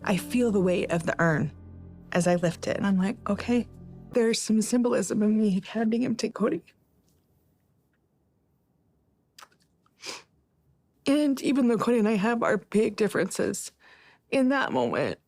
I feel the weight of the urn as I lift it. And I'm like, okay, there's some symbolism of me handing him to Kody. And even though Kody and I have our big differences, in that moment.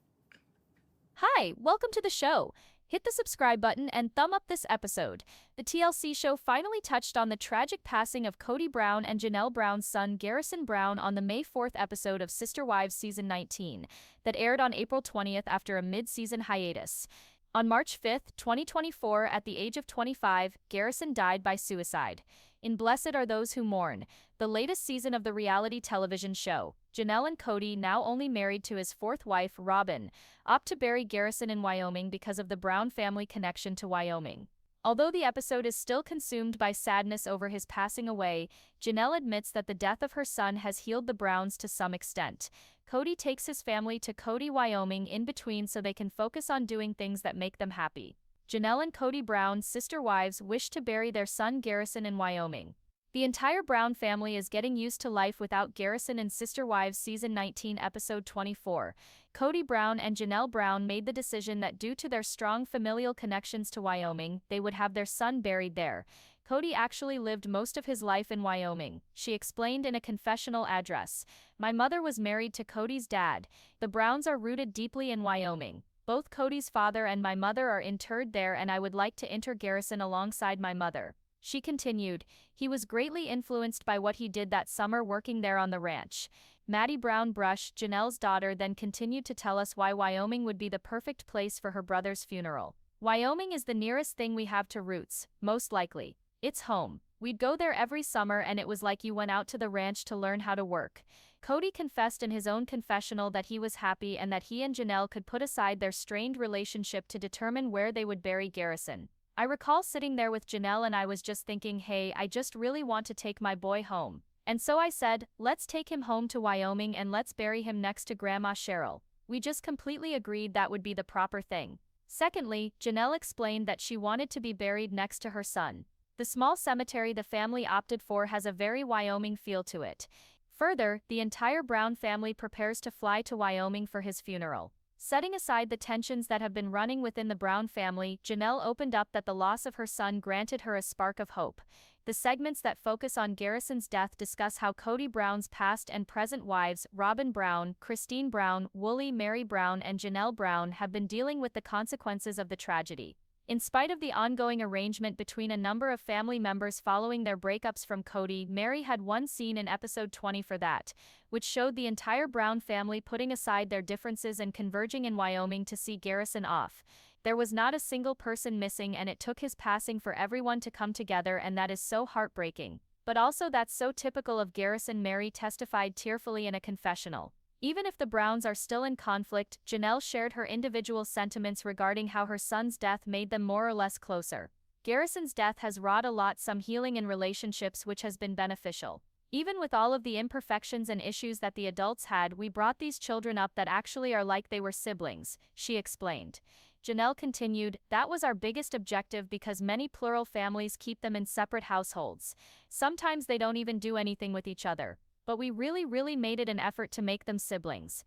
Hi, welcome to the show. Hit the subscribe button and thumb up this episode. The TLC show finally touched on the tragic passing of Kody Brown and Janelle Brown's son Garrison Brown on the May 4th episode of Sister Wives Season 19, that aired on April 20th after a mid-season hiatus. On March 5th, 2024, at the age of 25, Garrison died by suicide. In Blessed Are Those Who Mourn, the latest season of the reality television show, Janelle and Kody, now only married to his fourth wife, Robyn, opt to bury Garrison in Wyoming because of the Brown family connection to Wyoming. Although the episode is still consumed by sadness over his passing away, Janelle admits that the death of her son has healed the Browns to some extent. Kody takes his family to Kody, Wyoming in between so they can focus on doing things that make them happy. Janelle and Kody Brown, sister wives, wish to bury their son Garrison in Wyoming. The entire Brown family is getting used to life without Garrison in Sister Wives Season 19, Episode 24. Kody Brown and Janelle Brown made the decision that due to their strong familial connections to Wyoming, they would have their son buried there. Kody actually lived most of his life in Wyoming. She explained in a confessional address, "My mother was married to Kody's dad. The Browns are rooted deeply in Wyoming. Both Kody's father and my mother are interred there, and I would like to inter Garrison alongside my mother." She continued, "He was greatly influenced by what he did that summer working there on the ranch." Maddie Brown Brush, Janelle's daughter, then continued to tell us why Wyoming would be the perfect place for her brother's funeral. "Wyoming is the nearest thing we have to roots, most likely. It's home. We'd go there every summer and it was like you went out to the ranch to learn how to work." Kody confessed in his own confessional that he was happy and that he and Janelle could put aside their strained relationship to determine where they would bury Garrison. "I recall sitting there with Janelle and I was just thinking, hey, I just really want to take my boy home. And so I said, let's take him home to Wyoming and let's bury him next to Grandma Cheryl. We just completely agreed that would be the proper thing." Secondly, Janelle explained that she wanted to be buried next to her son. The small cemetery the family opted for has a very Wyoming feel to it. Further, the entire Brown family prepares to fly to Wyoming for his funeral. Setting aside the tensions that have been running within the Brown family, Janelle opened up that the loss of her son granted her a spark of hope. The segments that focus on Garrison's death discuss how Kody Brown's past and present wives, Robyn Brown, Christine Brown, Wooly, Mary Brown, and Janelle Brown, have been dealing with the consequences of the tragedy. In spite of the ongoing arrangement between a number of family members following their breakups from Kody, Mary had one scene in episode 20 for that, which showed the entire Brown family putting aside their differences and converging in Wyoming to see Garrison off. There was not a single person missing, and it took his passing for everyone to come together, and that is so heartbreaking. But also that's so typical of Garrison, Mary testified tearfully in a confessional. Even if the Browns are still in conflict, Janelle shared her individual sentiments regarding how her son's death made them more or less closer. "Garrison's death has wrought a lot some healing in relationships, which has been beneficial. Even with all of the imperfections and issues that the adults had, we brought these children up that actually are like they were siblings," she explained. Janelle continued, "That was our biggest objective because many plural families keep them in separate households. Sometimes they don't even do anything with each other. But we really made it an effort to make them siblings.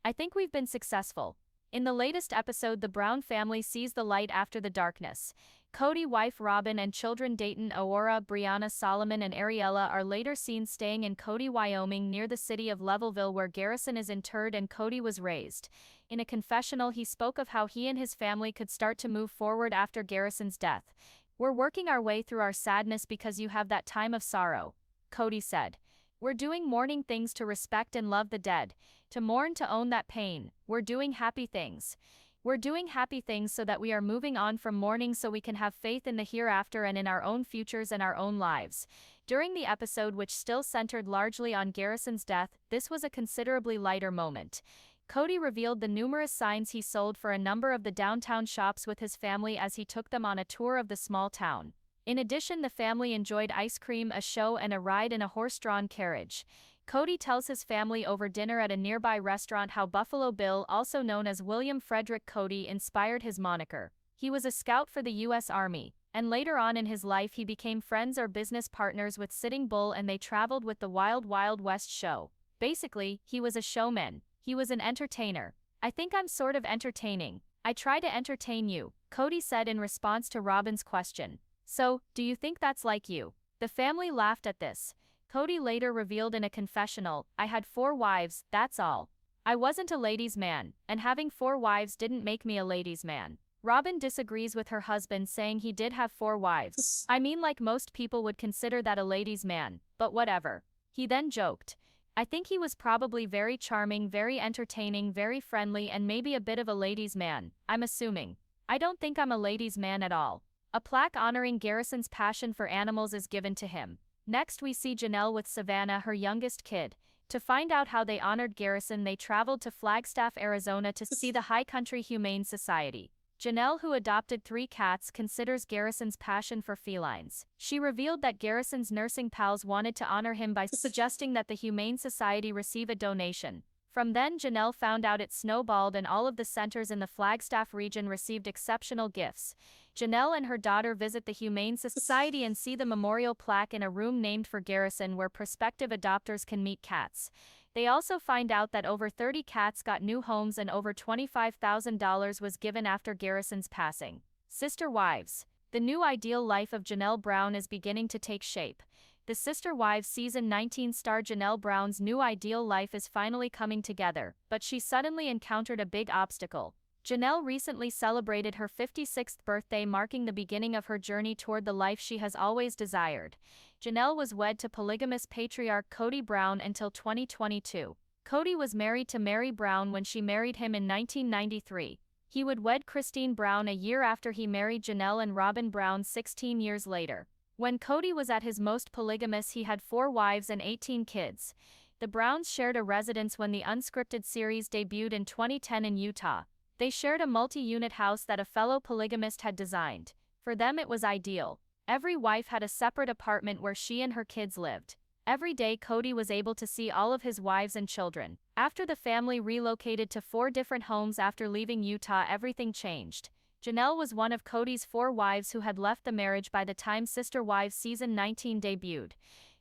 I think we've been successful." In the latest episode, the Brown family sees the light after the darkness. Kody, wife Robyn, and children Dayton, Aurora, Brianna, Solomon, and Ariella are later seen staying in Kody, Wyoming, near the city of Levelville, where Garrison is interred and Kody was raised. In a confessional, he spoke of how he and his family could start to move forward after Garrison's death. "We're working our way through our sadness because you have that time of sorrow," Kody said. "We're doing mourning things to respect and love the dead, to mourn, to own that pain. We're doing happy things. We're doing happy things so that we are moving on from mourning so we can have faith in the hereafter and in our own futures and our own lives." During the episode, which still centered largely on Garrison's death, this was a considerably lighter moment. Kody revealed the numerous signs he sold for a number of the downtown shops with his family as he took them on a tour of the small town. In addition, the family enjoyed ice cream, a show, and a ride in a horse-drawn carriage. Kody tells his family over dinner at a nearby restaurant how Buffalo Bill, also known as William Frederick Kody, inspired his moniker. He was a scout for the U.S. Army, and later on in his life he became friends or business partners with Sitting Bull and they traveled with the Wild Wild West show. Basically, he was a showman. He was an entertainer. I think I'm sort of entertaining. I try to entertain you, Kody said in response to Robyn's question. So, do you think that's like you? The family laughed at this. Kody later revealed in a confessional, I had 4 wives, that's all. I wasn't a ladies' man, and having 4 wives didn't make me a ladies' man. Robyn disagrees with her husband, saying he did have 4 wives. I mean, like most people would consider that a ladies' man, but whatever. He then joked, I think he was probably very charming, very entertaining, very friendly, and maybe a bit of a ladies' man, I'm assuming. I don't think I'm a ladies' man at all. A plaque honoring Garrison's passion for animals is given to him. Next we see Janelle with Savannah, her youngest kid. To find out how they honored Garrison, they traveled to Flagstaff, Arizona to see the High Country Humane Society. Janelle, who adopted 3 cats, considers Garrison's passion for felines. She revealed that Garrison's nursing pals wanted to honor him by suggesting that the Humane Society receive a donation. From then, Janelle found out it snowballed and all of the centers in the Flagstaff region received exceptional gifts. Janelle and her daughter visit the Humane Society and see the memorial plaque in a room named for Garrison where prospective adopters can meet cats. They also find out that over 30 cats got new homes and over $25,000 was given after Garrison's passing. Sister Wives. The new ideal life of Janelle Brown is beginning to take shape. The Sister Wives season 19 star Janelle Brown's new ideal life is finally coming together, but she suddenly encountered a big obstacle. Janelle recently celebrated her 56th birthday, marking the beginning of her journey toward the life she has always desired. Janelle was wed to polygamous patriarch Kody Brown until 2022. Kody was married to Mary Brown when she married him in 1993. He would wed Christine Brown a year after he married Janelle and Robyn Brown 16 years later. When Kody was at his most polygamous, he had 4 wives and 18 kids. The Browns shared a residence when the unscripted series debuted in 2010 in Utah. They shared a multi-unit house that a fellow polygamist had designed. For them it was ideal. Every wife had a separate apartment where she and her kids lived. Every day Kody was able to see all of his wives and children. After the family relocated to 4 different homes after leaving Utah, everything changed. Janelle was one of Kody's 4 wives who had left the marriage by the time Sister Wives season 19 debuted.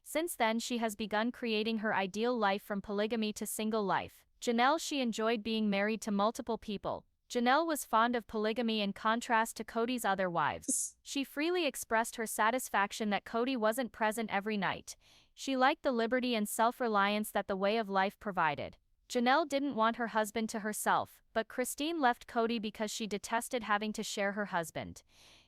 Since then she has begun creating her ideal life from polygamy to single life. Janelle, she enjoyed being married to multiple people. Janelle was fond of polygamy in contrast to Kody's other wives. She freely expressed her satisfaction that Kody wasn't present every night. She liked the liberty and self-reliance that the way of life provided. Janelle didn't want her husband to herself, but Christine left Kody because she detested having to share her husband.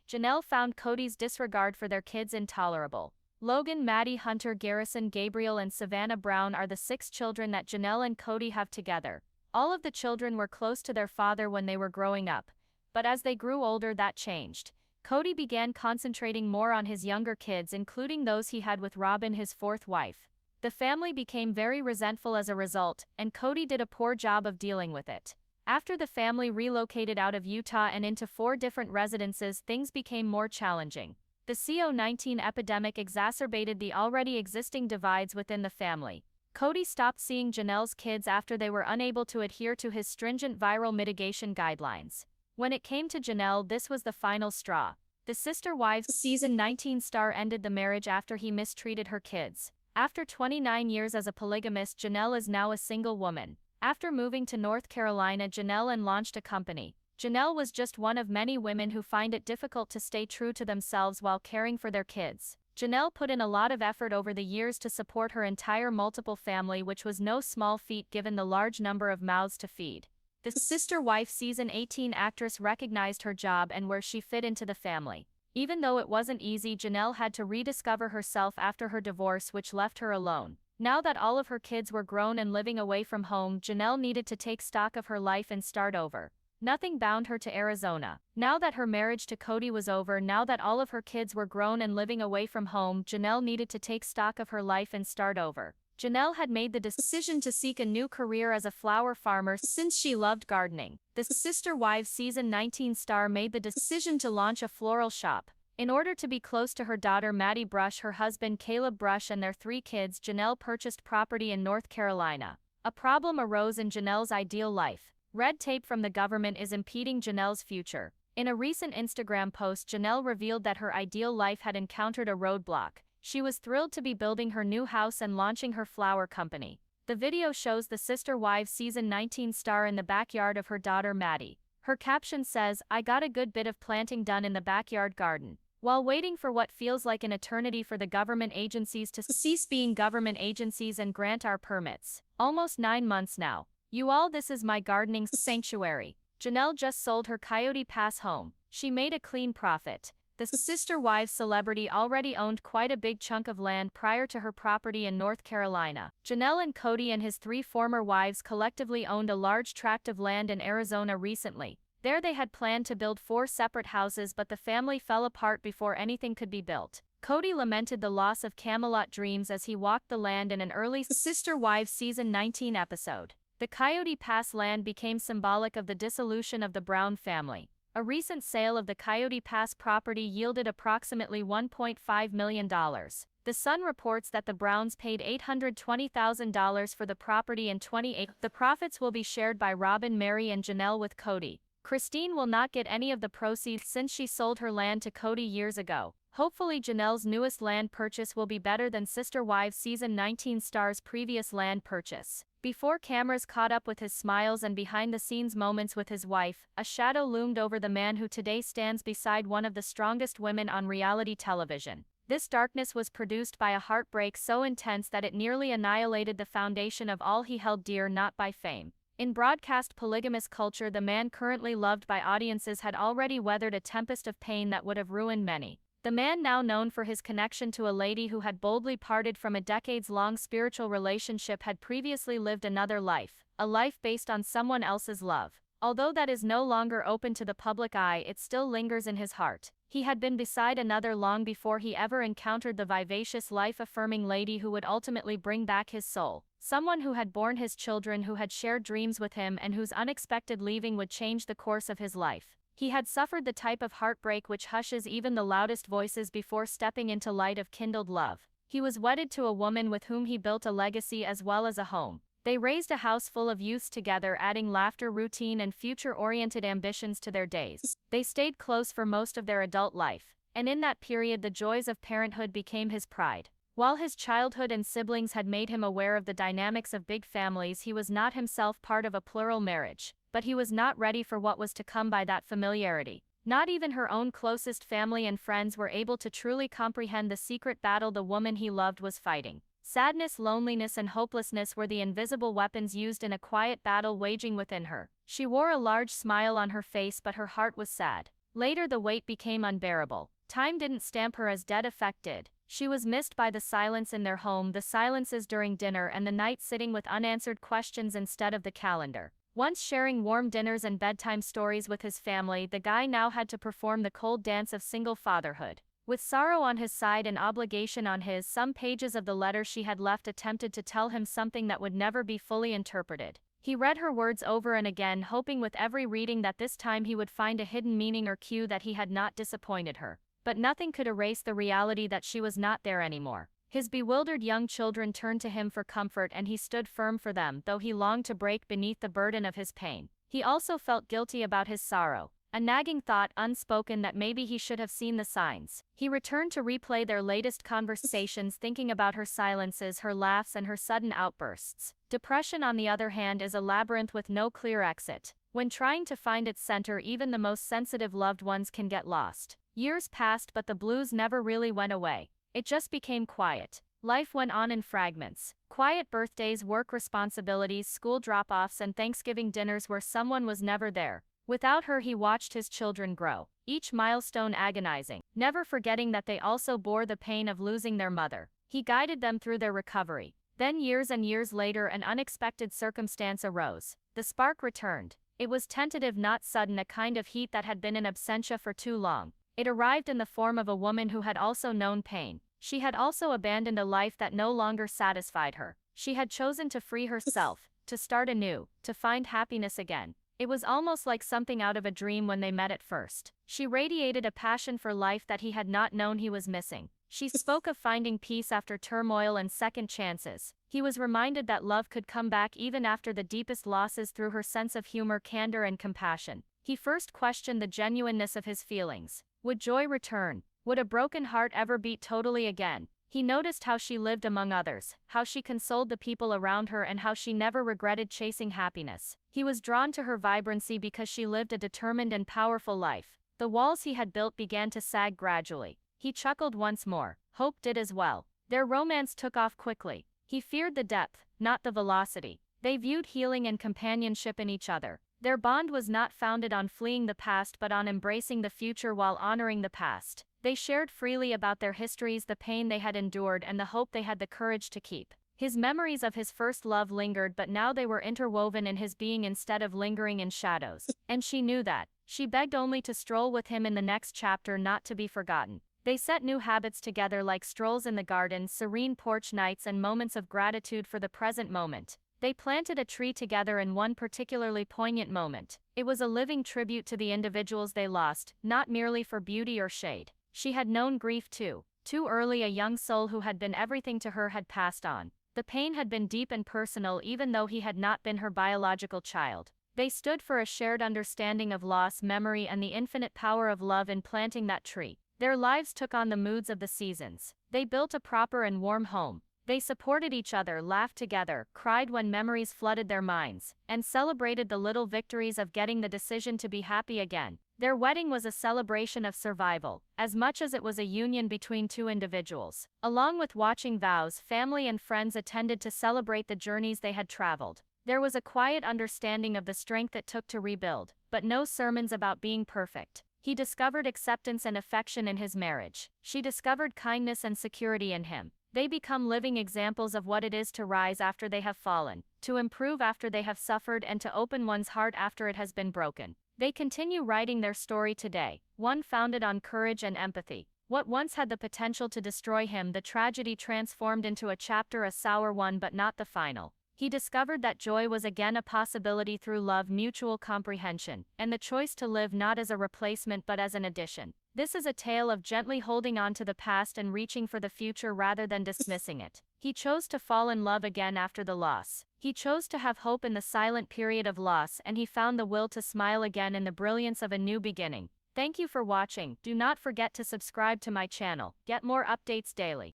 Janelle found Kody's disregard for their kids intolerable. Logan, Maddie, Hunter, Garrison, Gabriel, and Savannah Brown are the 6 children that Janelle and Kody have together. All of the children were close to their father when they were growing up, but as they grew older that changed. Kody began concentrating more on his younger kids, including those he had with Robyn, his 4th wife. The family became very resentful as a result, and Kody did a poor job of dealing with it. After the family relocated out of Utah and into 4 different residences, things became more challenging. The CO-19 epidemic exacerbated the already existing divides within the family. Kody stopped seeing Janelle's kids after they were unable to adhere to his stringent viral mitigation guidelines. When it came to Janelle, this was the final straw. The Sister Wives season 19 star ended the marriage after he mistreated her kids. After 29 years as a polygamist, Janelle is now a single woman. After moving to North Carolina, Janelle launched a company. Janelle was just one of many women who find it difficult to stay true to themselves while caring for their kids. Janelle put in a lot of effort over the years to support her entire multiple family, which was no small feat given the large number of mouths to feed. The Sister Wife season 18 actress recognized her job and where she fit into the family. Even though it wasn't easy, Janelle had to rediscover herself after her divorce, which left her alone. Now that all of her kids were grown and living away from home, Janelle needed to take stock of her life and start over. Nothing bound her to Arizona. Now that her marriage to Kody was over, now that all of her kids were grown and living away from home, Janelle needed to take stock of her life and start over. Janelle had made the decision to seek a new career as a flower farmer since she loved gardening. The Sister Wives season 19 star made the decision to launch a floral shop. In order to be close to her daughter Maddie Brush, her husband Caleb Brush, and their 3 kids, Janelle purchased property in North Carolina. A problem arose in Janelle's ideal life. Red tape from the government is impeding Janelle's future. In a recent Instagram post, Janelle revealed that her ideal life had encountered a roadblock. She was thrilled to be building her new house and launching her flower company. The video shows the Sister Wives season 19 star in the backyard of her daughter Maddie. Her caption says, "I got a good bit of planting done in the backyard garden." While waiting for what feels like an eternity for the government agencies to cease being government agencies and grant our permits. Almost 9 months now. You all, this is my gardening sanctuary. Janelle just sold her Coyote Pass home. She made a clean profit. The Sister Wives celebrity already owned quite a big chunk of land prior to her property in North Carolina. Janelle and Kody and his 3 former wives collectively owned a large tract of land in Arizona recently. There they had planned to build 4 separate houses, but the family fell apart before anything could be built. Kody lamented the loss of Camelot dreams as he walked the land in an early Sister Wives season 19 episode. The Coyote Pass land became symbolic of the dissolution of the Brown family. A recent sale of the Coyote Pass property yielded approximately $1.5 million. The Sun reports that the Browns paid $820,000 for the property in 2018. The profits will be shared by Robyn, Mary, and Janelle with Kody. Christine will not get any of the proceeds since she sold her land to Kody years ago. Hopefully Janelle's newest land purchase will be better than Sister Wives season 19 star's previous land purchase. Before cameras caught up with his smiles and behind-the-scenes moments with his wife, a shadow loomed over the man who today stands beside one of the strongest women on reality television. This darkness was produced by a heartbreak so intense that it nearly annihilated the foundation of all he held dear, not by fame. In broadcast polygamous culture, the man currently loved by audiences had already weathered a tempest of pain that would have ruined many. The man, now known for his connection to a lady who had boldly parted from a decades-long spiritual relationship, had previously lived another life, a life based on someone else's love. Although that is no longer open to the public eye, it still lingers in his heart. He had been beside another long before he ever encountered the vivacious, life-affirming lady who would ultimately bring back his soul. Someone who had borne his children, who had shared dreams with him, and whose unexpected leaving would change the course of his life. He had suffered the type of heartbreak which hushes even the loudest voices before stepping into light of kindled love. He was wedded to a woman with whom he built a legacy as well as a home. They raised a house full of youths together, adding laughter, routine, and future-oriented ambitions to their days. They stayed close for most of their adult life, and in that period the joys of parenthood became his pride. While his childhood and siblings had made him aware of the dynamics of big families, he was not himself part of a plural marriage. But he was not ready for what was to come by that familiarity. Not even her own closest family and friends were able to truly comprehend the secret battle the woman he loved was fighting. Sadness, loneliness, and hopelessness were the invisible weapons used in a quiet battle waging within her. She wore a large smile on her face, but her heart was sad. Later the weight became unbearable. Time didn't stamp her as dead, effect did. She was missed by the silence in their home, the silences during dinner, and the night sitting with unanswered questions instead of the calendar. Once sharing warm dinners and bedtime stories with his family, the guy now had to perform the cold dance of single fatherhood. With sorrow on his side and obligation on his, some pages of the letter she had left attempted to tell him something that would never be fully interpreted. He read her words over and again, hoping with every reading that this time he would find a hidden meaning or cue that he had not disappointed her. But nothing could erase the reality that she was not there anymore. His bewildered young children turned to him for comfort, and he stood firm for them, though he longed to break beneath the burden of his pain. He also felt guilty about his sorrow, a nagging thought, unspoken, that maybe he should have seen the signs. He returned to replay their latest conversations, thinking about her silences, her laughs, and her sudden outbursts. Depression, on the other hand, is a labyrinth with no clear exit. When trying to find its center, even the most sensitive loved ones can get lost. Years passed, but the blues never really went away. It just became quiet. Life went on in fragments. Quiet birthdays, work responsibilities, school drop-offs, and Thanksgiving dinners where someone was never there. Without her, he watched his children grow, each milestone agonizing, never forgetting that they also bore the pain of losing their mother. He guided them through their recovery. Then years and years later, an unexpected circumstance arose. The spark returned. It was tentative, not sudden, a kind of heat that had been in absentia for too long. It arrived in the form of a woman who had also known pain. She had also abandoned a life that no longer satisfied her. She had chosen to free herself, to start anew, to find happiness again. It was almost like something out of a dream when they met at first. She radiated a passion for life that he had not known he was missing. She spoke of finding peace after turmoil and second chances. He was reminded that love could come back even after the deepest losses through her sense of humor, candor, and compassion. He first questioned the genuineness of his feelings. Would joy return? Would a broken heart ever beat totally again? He noticed how she lived among others, how she consoled the people around her, and how she never regretted chasing happiness. He was drawn to her vibrancy because she lived a determined and powerful life. The walls he had built began to sag gradually. He chuckled once more. Hope did as well. Their romance took off quickly. He feared the depth, not the velocity. They viewed healing and companionship in each other. Their bond was not founded on fleeing the past but on embracing the future while honoring the past. They shared freely about their histories, the pain they had endured, and the hope they had the courage to keep. His memories of his first love lingered, but now they were interwoven in his being instead of lingering in shadows. And she knew that. She begged only to stroll with him in the next chapter, not to be forgotten. They set new habits together, like strolls in the garden, serene porch nights, and moments of gratitude for the present moment. They planted a tree together in one particularly poignant moment. It was a living tribute to the individuals they lost, not merely for beauty or shade. She had known grief too. Too early, a young soul who had been everything to her had passed on. The pain had been deep and personal, even though he had not been her biological child. They stood for a shared understanding of loss, memory, and the infinite power of love in planting that tree. Their lives took on the moods of the seasons. They built a proper and warm home. They supported each other, laughed together, cried when memories flooded their minds, and celebrated the little victories of getting the decision to be happy again. Their wedding was a celebration of survival, as much as it was a union between two individuals. Along with watching vows, family and friends attended to celebrate the journeys they had traveled. There was a quiet understanding of the strength it took to rebuild, but no sermons about being perfect. He discovered acceptance and affection in his marriage. She discovered kindness and security in him. They become living examples of what it is to rise after they have fallen, to improve after they have suffered, and to open one's heart after it has been broken. They continue writing their story today, one founded on courage and empathy. What once had the potential to destroy him, the tragedy transformed into a chapter, a sour one but not the final. He discovered that joy was again a possibility through love, mutual comprehension, and the choice to live not as a replacement but as an addition. This is a tale of gently holding on to the past and reaching for the future rather than dismissing it. He chose to fall in love again after the loss. He chose to have hope in the silent period of loss, and he found the will to smile again in the brilliance of a new beginning. Thank you for watching. Do not forget to subscribe to my channel. Get more updates daily.